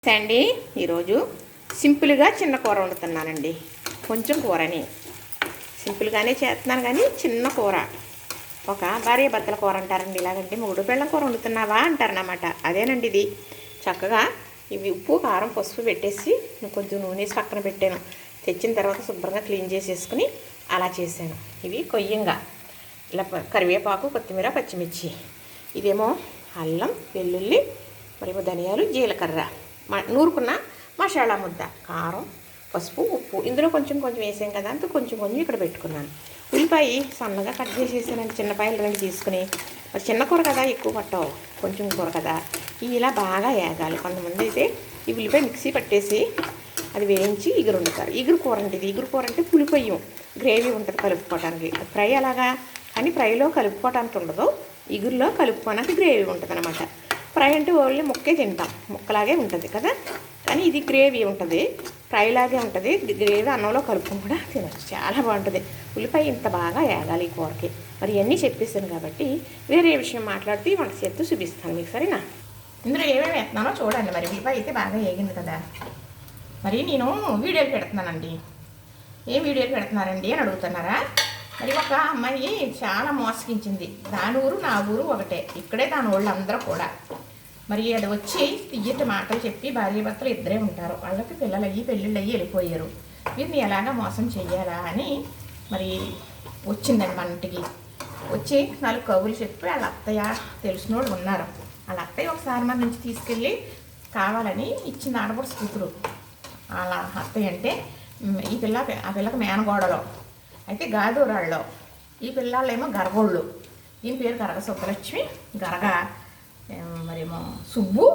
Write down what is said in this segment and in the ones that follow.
నమస్తే అండి. ఈరోజు సింపుల్గా చిన్న కూర వండుతున్నానండి. కొంచెం కూరని సింపుల్గానే చేస్తున్నాను, కానీ చిన్న కూర. ఒక భార్య భర్తల కూర అంటారండి. ఇలాగంటే మూడు పిల్లల కూర వండుతున్నావా అంటారనమాట. అదేనండి ఇది. చక్కగా ఇవి ఉప్పు కారం పసుపు పెట్టేసి కొంచెం నూనె వేసి పక్కన పెట్టాను. తెచ్చిన తర్వాత శుభ్రంగా క్లీన్ చేసేసుకుని అలా చేశాను. ఇవి కొయ్యంగా ఇలా కరివేపాకు కొత్తిమీర పచ్చిమిర్చి, ఇదేమో అల్లం వెల్లుల్లి మరేమో ధనియాలు జీలకర్ర, నూరుకున్న మసాలా ముద్ద, కారం పసుపు ఉప్పు. ఇందులో కొంచెం కొంచెం వేసాం కదా అంత కొంచెం కొంచెం ఇక్కడ పెట్టుకున్నాను. ఉల్లిపాయ సన్నగా కట్ చేసేసానండి. చిన్నపాయలు రెండు తీసుకుని, మరి చిన్న కూర కదా ఎక్కువ పట్టవు, కొంచెం కూర కదా ఇలా బాగా వేగాలి. కొంతమంది అయితే ఈ ఉల్లిపాయ మిక్సీ పట్టేసి అది వేయించి ఇగురు వండుతారు. ఇగురు కూర అంటే ఇది. ఇగురు కూర అంటే పులిపొయ్యం గ్రేవీ ఉంటుంది కలుపుకోవడానికి. ఫ్రై అలాగా, కానీ ఫ్రైలో కలుపుకోవడానికి ఉండదు, ఇగురులో కలుపుకోవడానికి గ్రేవీ ఉంటుంది అనమాట. ఫ్రై అంటే ఓన్లీ ముక్కే తింటాం, ముక్కలాగే ఉంటుంది కదా, కానీ ఇది గ్రేవీ ఉంటుంది, ఫ్రైలాగే ఉంటుంది. గ్రేవీ అన్నంలో కలుపుకొని కూడా తినచ్చు, చాలా బాగుంటుంది. ఉల్లిపాయ ఇంత బాగా వేగాలి ఈ కూరకి. మరి ఇవన్నీ చెప్పేస్తాను కాబట్టి వేరే విషయం మాట్లాడుతూ వంట చేస్తూ చూపిస్తాను మీకు, సరేనా? ఇందులో ఏమేమి వేస్తున్నానో చూడండి. మరి ఉల్లిపాయ అయితే బాగా వేగింది కదా. మరి నేను వీడియోలు పెడుతున్నానండి. ఏం వీడియోలు పెడుతున్నారండి అని అడుగుతున్నారా? మరి ఒక అమ్మాయి చాలా మోసగించింది. దాని ఊరు నా ఊరు ఒకటే, ఇక్కడే దాని వాళ్ళు అందరూ కూడా. మరి అది వచ్చి తియ్యటి మాటలు చెప్పి భార్య భర్తలు ఇద్దరే ఉంటారు, వాళ్ళకి పిల్లలు అయ్యి పెళ్ళిళ్ళు అయ్యి వెళ్ళిపోయారు. వీరిని ఎలాగా మోసం చెయ్యాలా అని మరి వచ్చిందండి మన ఇంటికి. వచ్చి 4 కబుర్లు చెప్పి వాళ్ళ అత్తయ్య తెలిసిన వాళ్ళు ఉన్నారు. వాళ్ళ అత్తయ్య ఒకసారి మన నుంచి తీసుకెళ్ళి కావాలని ఇచ్చింది ఆడపడుచు కూతురు. వాళ్ళ అత్తయ్య అంటే ఆ పిల్లకి మేనగోడలో అయితే గాదూరాళ్ళలో, ఈ పిల్లలేమో గరగోళ్ళు. దీని పేరు గరగ సుబ్బలక్ష్మి, గరగ మరేమో సుబ్బు,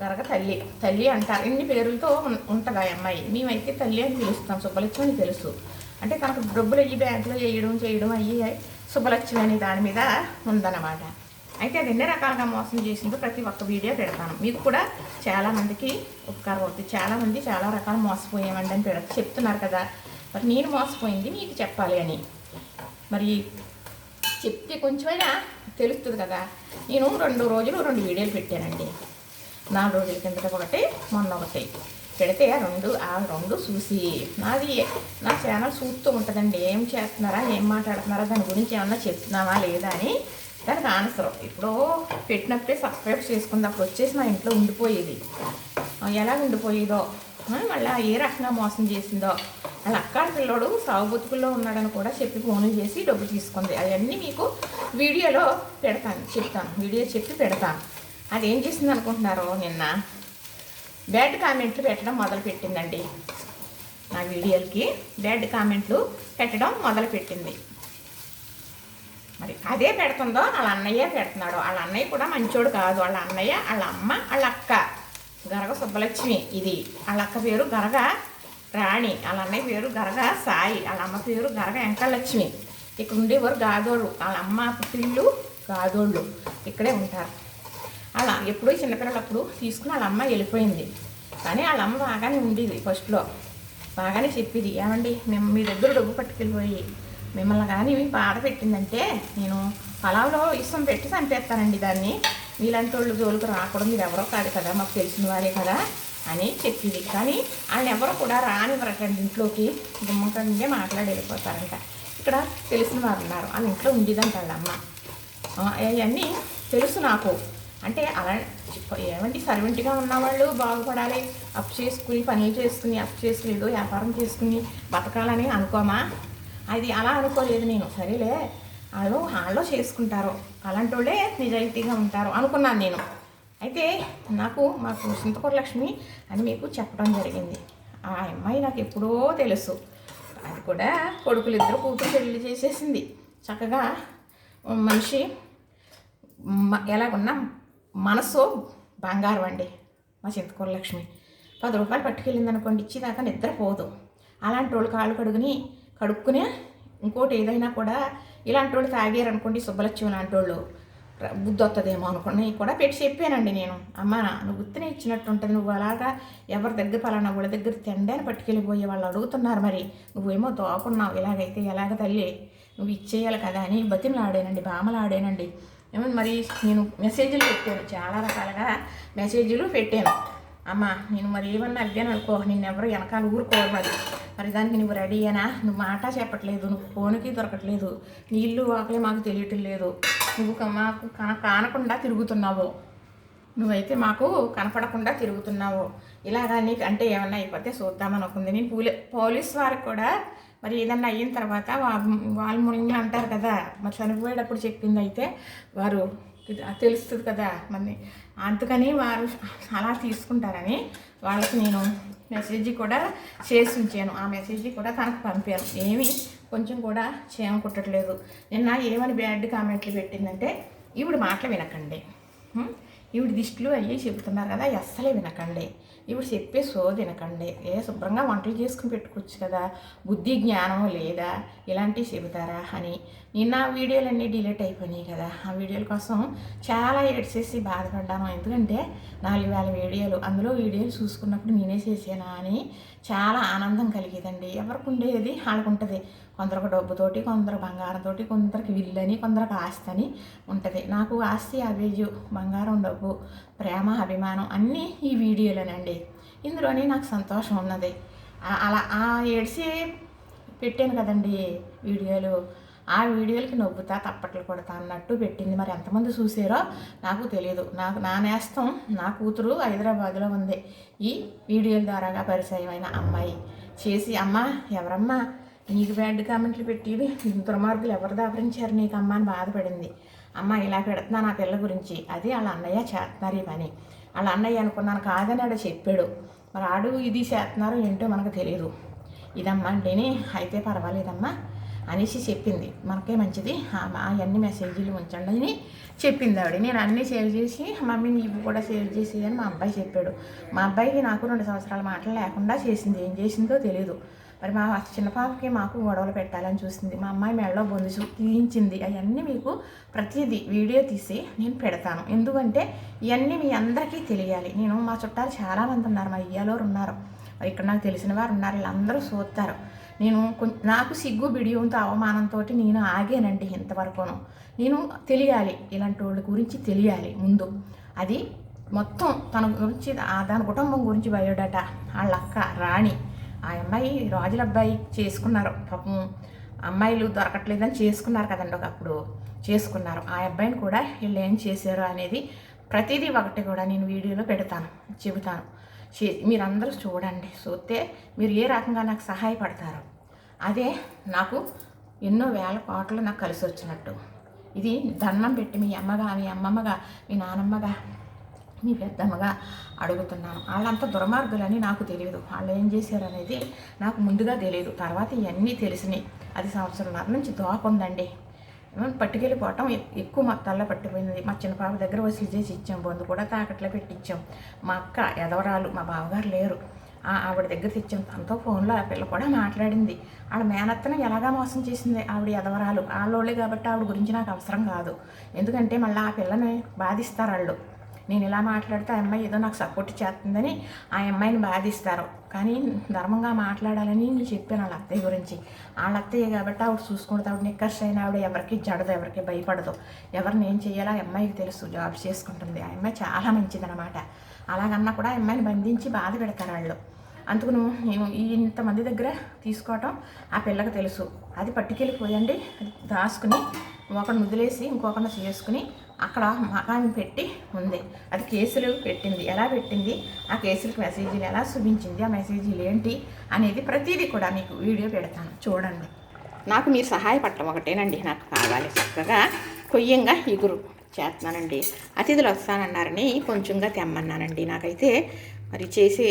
గరగ తల్లి. తల్లి అంటారు, ఇన్ని పేరులతో ఉంటుంది ఆ అమ్మాయి. మేమైతే తల్లి అని పిలుస్తాం, సుబ్బలక్ష్మి అని తెలుసు. అంటే తనకు డబ్బులు అయ్యి బ్యాంకులో చేయడం అయ్యి సుబ్బలక్ష్మి అని దాని మీద ఉందన్నమాట. అయితే అది ఎన్ని రకాలుగా మోసం చేసిందో ప్రతి ఒక్క వీడియో పెడతాను. మీకు కూడా చాలామందికి ఉపకారం అవుతుంది. చాలామంది చాలా రకాల మోసపోయామండి అని చెప్తున్నారు కదా. మరి నేను మోసపోయింది మీకు చెప్పాలి అని, మరి చెప్తే కొంచెమైనా తెలుస్తుంది కదా. నేను 2 రోజులు 2 వీడియోలు పెట్టానండి. 4 రోజుల కిందట ఒకటి, మొన్న ఒకటి పెడితే ఆ రెండు చూసి నా ఛానల్ చూస్తూ ఉంటుందండి. ఏం చేస్తున్నారా, ఏం మాట్లాడుతున్నారా, దాని గురించి ఏమన్నా చెప్తున్నావా లేదా అని. దానికి ఆన్సర్ ఇప్పుడు పెట్టినప్పుడే సబ్స్క్రైబ్ చేసుకుంది. అప్పుడు వచ్చేసి నా ఇంట్లో ఉండిపోయేది. ఎలా ఉండిపోయేదో, మళ్ళీ ఏ రకంగా మోసం చేసిందో, వాళ్ళ అక్కడ పిల్లోడు సాగు బతుకుల్లో ఉన్నాడని కూడా చెప్పి ఫోన్లు చేసి డబ్బు తీసుకుంది. అవన్నీ మీకు వీడియోలో చెప్తాను, వీడియో చెప్పి పెడతాను. అది ఏం చేసింది అనుకుంటున్నారో, నిన్న బ్యాడ్ కామెంట్లు పెట్టడం మొదలుపెట్టిందండి. నా వీడియోలకి బ్యాడ్ కామెంట్లు పెట్టడం మొదలుపెట్టింది. మరి అదే పెడుతుందో వాళ్ళ అన్నయ్య పెడుతున్నాడు. వాళ్ళ అన్నయ్య కూడా మంచోడు కాదు. వాళ్ళ అన్నయ్య, వాళ్ళ అమ్మ, వాళ్ళ అక్క గరగ సుబ్బలక్ష్మి. ఇది వాళ్ళ అక్క పేరు గరగ రాణి, వాళ్ళ అన్నయ్య పేరు గరగ సాయి, వాళ్ళ అమ్మ పేరు గరగ వెంకటలక్ష్మి. ఇక్కడ ఉండేవారు గాదోళ్ళు. వాళ్ళ అమ్మ పుట్టిళ్ళు గాదోళ్ళు, ఇక్కడే ఉంటారు. అలా ఎప్పుడో చిన్నపిల్లలప్పుడు తీసుకుని వాళ్ళ అమ్మ వెళ్ళిపోయింది. కానీ వాళ్ళ అమ్మ బాగానే ఉండేది. ఫస్ట్లో బాగానే చెప్పేది, ఏమండి మేము మీ దగ్గర డబ్బు పట్టుకెళ్ళిపోయి మిమ్మల్ని కానీ బాధ పెట్టిందంటే నేను పొలంలో ఇష్టం పెట్టి చంపేస్తానండి దాన్ని. మీలాంటి వాళ్ళు జోలికి రాకూడదు, మీరు ఎవరో కాదు కదా, మాకు తెలిసిన వారే కదా అని చెప్పింది. కానీ వాళ్ళని ఎవరో కూడా రానివ్వరటండి ఇంట్లోకి. గుమ్మంకంటే మాట్లాడి వెళ్ళిపోతారంట. ఇక్కడ తెలిసిన వారు ఉన్నారు, వాళ్ళ ఇంట్లో ఉండేదంట వాళ్ళ అమ్మ. అవన్నీ తెలుసు నాకు. అంటే అలా ఏమంటే సర్వెంట్గా ఉన్నవాళ్ళు బాగుపడాలి, అప్పు చేసుకుని పనులు చేసుకుని అప్పు చేసుకుని ఏదో వ్యాపారం చేసుకుని బతకాలని అనుకోమా. అది అలా అనుకోలేదు నేను. సరేలే వాళ్ళు చేసుకుంటారు, అలాంటి వాళ్ళే నిజాయితీగా ఉంటారు అనుకున్నాను నేను. అయితే మాకు చింతకూర లక్ష్మి అని మీకు చెప్పడం జరిగింది. ఆ అమ్మాయి నాకు ఎప్పుడో తెలుసు. అది కూడా కొడుకులు ఇద్దరు కూతురు పెళ్లి చేసేసింది. చక్కగా మనిషి ఎలాగున్నా మనసు బంగారం అండి. మా చింతకూర లక్ష్మి 10 రూపాయలు పట్టుకెళ్ళింది అనుకోండి, ఇచ్చేదాకా నిద్రపోదు. అలాంటి వాళ్ళు కాళ్ళు కడుక్కునే ఇంకోటి ఏదైనా కూడా ఇలాంటి వాళ్ళు తాగారనుకోండి, సుబ్బలక్ష్మి లాంటి వాళ్ళు బుద్ధి వస్తుందేమో అనుకుని కూడా పెట్టి చెప్పానండి నేను. అమ్మ నువ్వు గుర్తునే ఇచ్చినట్టు ఉంటుంది, నువ్వు అలాగా ఎవరి దగ్గర పలానా వాళ్ళ దగ్గర తిండాన్ని పట్టుకెళ్ళిపోయే వాళ్ళు అడుగుతున్నారు, మరి నువ్వేమో తోకున్నావు, ఇలాగైతే ఎలాగ తల్లి నువ్వు ఇచ్చేయాలి కదా అని బతిమలాడానండి, బామలాడానండి. ఏమో మరి నేను మెసేజ్లు పెట్టాను, చాలా రకాలుగా మెసేజ్లు పెట్టాను. అమ్మ నేను మరి ఏమన్నా అడిగాను అనుకో, నిన్నెవరు వెనకాల ఊరుకోరు మరి దానికి నువ్వు రెడీ అయినా, నువ్వు మాట చెప్పట్లేదు, నువ్వు ఫోన్కి దొరకట్లేదు, నీ ఇల్లు వాకలే మాకు తెలియటం లేదు, నువ్వు మాకు కానకుండా తిరుగుతున్నావు, నువ్వైతే మాకు కనపడకుండా తిరుగుతున్నావు, ఇలాగా నీకు అంటే ఏమన్నా అయిపోతే చూద్దామని అనుకుంది. నేను పోలీస్ వారికి కూడా మరి ఏదన్నా అయిన తర్వాత వాళ్ళు మునిగి అంటారు కదా, మరి చనిపోయేటప్పుడు చెప్పింది అయితే వారు తెలుస్తుంది కదా మరి, అందుకని వారు అలా తీసుకుంటారని వాళ్ళకి నేను మెసేజ్ కూడా చేసి ఉంచాను. ఆ మెసేజ్ కూడా తనకు పంపాను. ఏమీ కొంచెం కూడా చేమ కుట్టట్లేదు. నిన్న ఏమని బ్యాడ్ కామెంట్లు పెట్టిందంటే, ఈవిడ మాటలు వినకండి, ఈవిడ దిష్టిలు అయ్యి చెబుతున్నారు కదా, అస్సలే వినకండి, ఇప్పుడు చెప్పే సోది వినకండి, శుభ్రంగా వంటలు చేసుకుని పెట్టుకోవచ్చు కదా, బుద్ధి జ్ఞానం లేదా, ఇలాంటివి చెబుతారా అని. నిన్న వీడియోలన్నీ డిలీట్ అయిపోయినాయి కదా, ఆ వీడియోల కోసం చాలా ఏడ్చేసి బాధపడ్డాను. ఎందుకంటే 4,000 వీడియోలు, అందులో వీడియోలు చూసుకున్నప్పుడు నేనే చేసానా అని చాలా ఆనందం కలిగేదండి. ఎవరికి ఉండేది వాళ్ళకు ఉంటుంది. కొందరికి డబ్బుతోటి, కొందరు బంగారంతోటి, కొందరికి విల్లని, కొందరికి ఆస్తి అని ఉంటుంది. నాకు ఆస్తి, అవేజు, బంగారం, డబ్బు, ప్రేమ, అభిమానం అన్నీ ఈ వీడియోలోనండి. ఇందులోనే నాకు సంతోషం ఉన్నది. అలా ఆ ఏడ్చి పెట్టాను కదండి వీడియోలు, ఆ వీడియోలకి నవ్వుతా తప్పట్లు కొడతా అన్నట్టు పెట్టింది. మరి ఎంతమంది చూసారో నాకు తెలియదు. నా నేస్తం, నా కూతురు హైదరాబాద్లో ఉంది. ఈ వీడియోల ద్వారాగా పరిచయమైన అమ్మాయి చేసి, అమ్మ ఎవరమ్మా నీకు బ్యాడ్ కామెంట్లు పెట్టేది, దుర్మార్గులు ఎవరు దాపరించారు నీకు అమ్మ అని బాధపడింది. అమ్మ ఇలా పెడుతున్నా నా పిల్ల గురించి, అది వాళ్ళ అన్నయ్య చేస్తున్నారు ఈ పని, వాళ్ళ అన్నయ్య అనుకున్నాను కాదని ఆడ చెప్పాడు. మరి ఆడు ఇది చేస్తున్నారో ఏంటో మనకు తెలియదు. ఇదమ్మా అంటేనే అయితే పర్వాలేదమ్మా అనేసి చెప్పింది. మనకే మంచిది, అవన్నీ మెసేజీలు ఉంచండి అని చెప్పింది ఆవిడ. నేను అన్నీ సేవ్ చేసి, మమ్మీ నీవు కూడా సేవ్ చేసి అని మా అబ్బాయి చెప్పాడు. మా అబ్బాయికి నాకు 2 సంవత్సరాల మాటలు లేకుండా చేసింది. ఏం చేసిందో తెలియదు. మరి మా చిన్న పాపకి మాకు గొడవలు పెట్టాలని చూసింది. మా అమ్మాయి మెడలో బొందు తీయించింది. అవన్నీ మీకు ప్రతిదీ వీడియో తీసి నేను పెడతాను. ఎందుకంటే ఇవన్నీ మీ అందరికీ తెలియాలి. నేను మా చుట్టాలు చాలామంది ఉన్నారు, మా ఇయ్యాలోరు ఉన్నారు, మరి ఇక్కడ నాకు తెలిసిన వారు ఉన్నారు, వీళ్ళందరూ చూస్తారు. నేను నాకు సిగ్గు బిడియంతో అవమానంతో నేను ఆగానండి ఇంతవరకును. నేను తెలియాలి, ఇలాంటి వాళ్ళ గురించి తెలియాలి ముందు. అది మొత్తం తన గురించి, దాని కుటుంబం గురించి బయోడేటా, వాళ్ళ అక్క రాణి, ఆ అమ్మాయి రాజుల అబ్బాయి చేసుకున్నారు. పాపం అమ్మాయిలు దొరకట్లేదని చేసుకున్నారు కదండి, ఒకప్పుడు చేసుకున్నారు. ఆ అబ్బాయిని కూడా వీళ్ళు ఏం చేశారు అనేది ప్రతిదీ ఒకటి కూడా నేను వీడియోలో పెడతాను, చెబుతాను. మీరందరూ చూడండి, చూస్తే మీరు ఏ రకంగా నాకు సహాయపడతారు. అదే నాకు ఎన్నో వేల కోట్లు నాకు కలిసి వచ్చినట్టు. ఇది దండం పెట్టి మీ అమ్మగా, మీ అమ్మమ్మగా, మీ నానమ్మగా, మీ పెద్దమ్మగా అడుగుతున్నాను. వాళ్ళంతా దుర్మార్గులని నాకు తెలియదు. వాళ్ళు ఏం చేశారు అనేది నాకు ముందుగా తెలియదు. తర్వాత ఇవన్నీ తెలిసినాయి. అది 1.5 సంవత్సరాల నుంచి దోకుందండి. పట్టుకెళ్ళిపోవటం ఎక్కువ మొత్తాల్లో పట్టిపోయింది. మా చిన్న పాప దగ్గర వసూలు చేసి ఇచ్చాం, బొందు కూడా తాకట్లో పెట్టించాం. మా అక్క ఎదవరాలు, మా బావగారు లేరు, ఆవిడ దగ్గర తెచ్చాం. తనతో ఫోన్లో ఆ పిల్ల కూడా మాట్లాడింది. ఆవిడ మేనత్తను ఎలాగా మోసం చేసింది ఆవిడ ఎదవరాలు. వాళ్ళోళ్ళే కాబట్టి ఆవిడ గురించి నాకు అవసరం కాదు. ఎందుకంటే మళ్ళీ ఆ పిల్లని బాధిస్తారు వాళ్ళు. నేను ఇలా మాట్లాడితే ఆ అమ్మాయి ఏదో నాకు సపోర్ట్ చేస్తుందని ఆ అమ్మాయిని బాధిస్తారు. కానీ ధర్మంగా మాట్లాడాలని నేను చెప్పాను వాళ్ళ అత్తయ్య గురించి. వాళ్ళ అత్తయ్య కాబట్టి ఆవిడ చూసుకుంటే, ఆవిడ నిక్కర్స్ అయినా ఆవిడ ఎవరికి జడదు, ఎవరికి భయపడదు, ఎవరిని ఏం చేయాలో ఆ అమ్మాయికి తెలుసు, జాబ్ చేసుకుంటుంది. ఆ అమ్మాయి చాలా మంచిదన్నమాట. అలాగన్నా కూడా ఆ అమ్మాయిని బంధించి బాధ పెడతారు వాళ్ళు. అందుకు నేను ఇంతమంది దగ్గర తీసుకోవటం ఆ పిల్లకి తెలుసు. అది పట్టుకెళ్ళిపోయండి, దాచుకుని ఒకరిని వదిలేసి ఇంకొకరిని చేసుకుని అక్కడ మకాన్ని పెట్టి ఉంది. అది కేసులు పెట్టింది. ఎలా పెట్టింది, ఆ కేసులకు మెసేజీలు ఎలా చూపించింది, ఆ మెసేజీలు ఏంటి అనేది ప్రతిదీ కూడా మీకు వీడియో పెడతాను, చూడండి. నాకు మీరు సహాయపడటం ఒకటేనండి నాకు కావాలి. చక్కగా కొయ్యంగా ఇగురు చేస్తున్నానండి. అతిథులు వస్తానన్నారని కొంచెంగా తెమ్మన్నానండి. నాకైతే మరి చేసే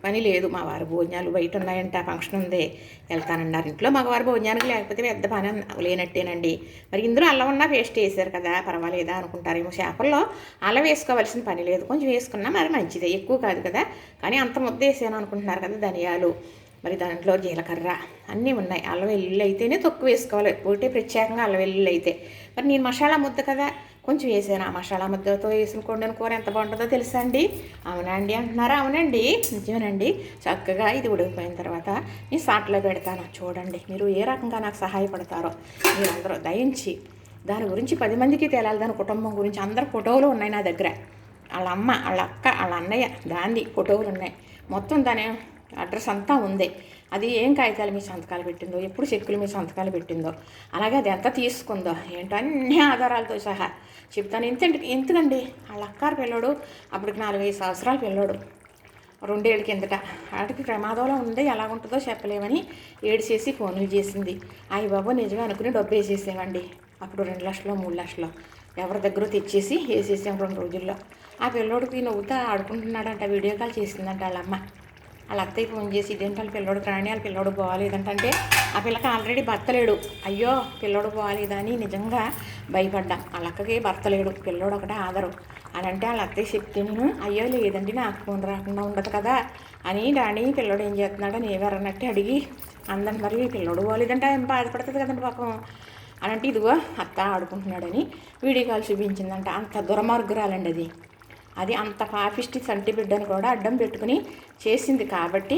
పని లేదు. మా వారి భోజనాలు బయట ఉన్నాయంట, ఫంక్షన్ ఉంది, వెళ్తానన్నారు. ఇంట్లో మగవారి భోజనానికి లేకపోతే పెద్ద పని లేనట్టేనండి. మరి ఇందులో అల్లం ఉన్నా పేస్ట్ వేసారు కదా, పర్వాలేదా అనుకుంటారేమో. చేపల్లో అల్లం వేసుకోవాల్సిన పని లేదు, కొంచెం వేసుకున్నా మరి మంచిదే, ఎక్కువ కాదు కదా. కానీ అంత ముద్ద వేసాను అనుకుంటున్నారు కదా. ధనియాలు, మరి దాంట్లో జీలకర్ర అన్నీ ఉన్నాయి. అల్లం వెల్లుల్లి అయితేనే తక్కువ వేసుకోవాలి, ఒకటే ప్రత్యేకంగా అల్లం వెల్లుల్లి అయితే. మరి నేను మసాలా ముద్ద కదా కొంచెం వేసాను. ఆ మసాలా ముద్దతో వేసిన కొండని కూర ఎంత బాగుంటుందో తెలుసా అండి? అవునా అండి అంటున్నారా? అవునండి, నిజమేనండి. చక్కగా ఇది ఉడికిపోయిన తర్వాత నేను సాట్లో పెడతాను. చూడండి మీరు ఏ రకంగా నాకు సహాయపడతారో. మీరందరూ దయించి దాని గురించి 10 మందికి తేలాలి, దాని కుటుంబం గురించి. అందరు ఫోటోలు ఉన్నాయి నా దగ్గర. వాళ్ళ అమ్మ, వాళ్ళ అక్క, వాళ్ళ అన్నయ్య దాంది ఫోటోలు ఉన్నాయి. మొత్తం దాని అడ్రస్ అంతా ఉంది. అది ఏం కాగితాలు మీ సంతకాలు పెట్టిందో, ఎప్పుడు చెక్కులు మీ సంతకాలు పెట్టిందో, అలాగే అది ఎంత తీసుకుందో ఏంటో అన్ని ఆధారాలతో సహా చెప్తాను. ఎందుకండి వాళ్ళ అక్కారు పిల్లోడు అప్పటికి 4-5 సంవత్సరాల పిల్లోడు, 2 ఏళ్ళ కిందట. వాడికి ప్రమాదంలో ఉంది, ఎలా ఉంటుందో చెప్పలేమని ఏడ్చేసి ఫోన్లు చేసింది. అయ్య బాబు నిజమే అనుకుని డబ్బు వేసేసామండి. అప్పుడు 2 లక్షలు 3 లక్షలు ఎవరి దగ్గర తెచ్చేసి వేసేసాం 2 రోజుల్లో. ఆ పిల్లోడికి నవ్వుతా ఆడుకుంటున్నాడంట. వీడియో కాల్ చేసిందంట వాళ్ళమ్మ. వాళ్ళ అత్తయ్య ఫోన్ చేసి ఇదేంటి వాళ్ళ పిల్లోడు రాణి, వాళ్ళ పిల్లోడు బాగాలేదంటే ఆ పిల్లకి ఆల్రెడీ భర్త లేడు. అయ్యో పిల్లోడు బాగాలేదని నిజంగా భయపడ్డాం. వాళ్ళ అక్కకి భర్త లేడు, పిల్లోడు ఒకటే ఆధారం అని అంటే వాళ్ళ అత్తయ్య చెప్తే నేను అయ్యో లేదండి నాకు ఫోన్ రాకుండా ఉండదు కదా అని రాణి పిల్లోడు ఏం చేస్తున్నాడో నేవరన్నట్టు అడిగి అందండి. మరి పిల్లోడు బాగాలేదంటే ఏం బాధపడుతుంది కదండి పాపం అని అంటే ఇదిగో అత్త ఆడుకుంటున్నాడని వీడియో కాల్ చూపించిందంట. అంత దుర్మార్గురాలండి అది. అది అంత పాపిష్టి సంటి బిడ్డను కూడా అడ్డం పెట్టుకుని చేసింది కాబట్టి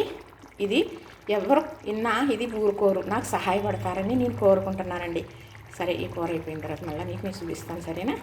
ఇది ఎవరు విన్నా ఇది ఊరుకోరు, నాకు సహాయపడతారని నేను కోరుకుంటున్నానండి. సరే ఈ కూర అయిపోయిన తర్వాత మళ్ళీ మీకు నేను చూపిస్తాను, సరేనా?